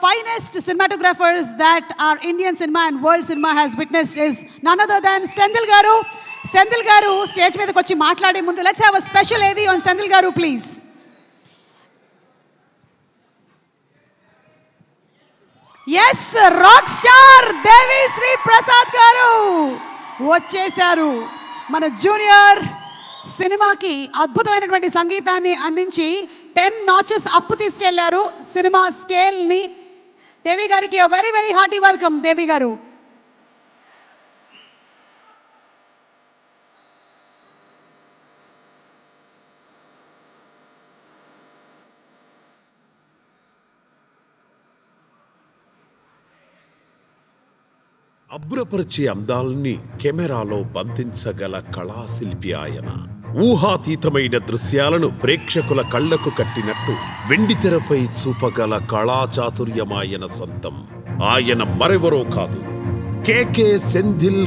finest cinematographers that our Indian cinema and world cinema has witnessed is none other than Sendil Garu. Sendil Garu stage మీద వచ్చి మాట్లాడే ముందు let's have a special AV on Sendil Garu please. Yes, rock star Devi Sri Prasad Garu వచ్చేశారు. మన junior సినిమాకి అద్భుతమైనటువంటి సంగీతాన్ని అందించి 10 notches అప్ తీసుకెళ్లారు సినిమా స్కేల్ ని. దేవి గారికి వెరీ వెరీ హార్టీ వెల్కమ్. దేవి గారు అబ్బురపరిచే అందాల్ని కెమెరాలో బంధించగల కళాశిల్పి ఆయన. ఊహాతీతమైన దృశ్యాలను ప్రేక్షకుల కళ్లకు కట్టినట్టు వెండితెరపై చూపగల కళాచాతుర్యమాయన సొంతం. ఆయన మరెవరో కాదు, కేకే సెంధిల్.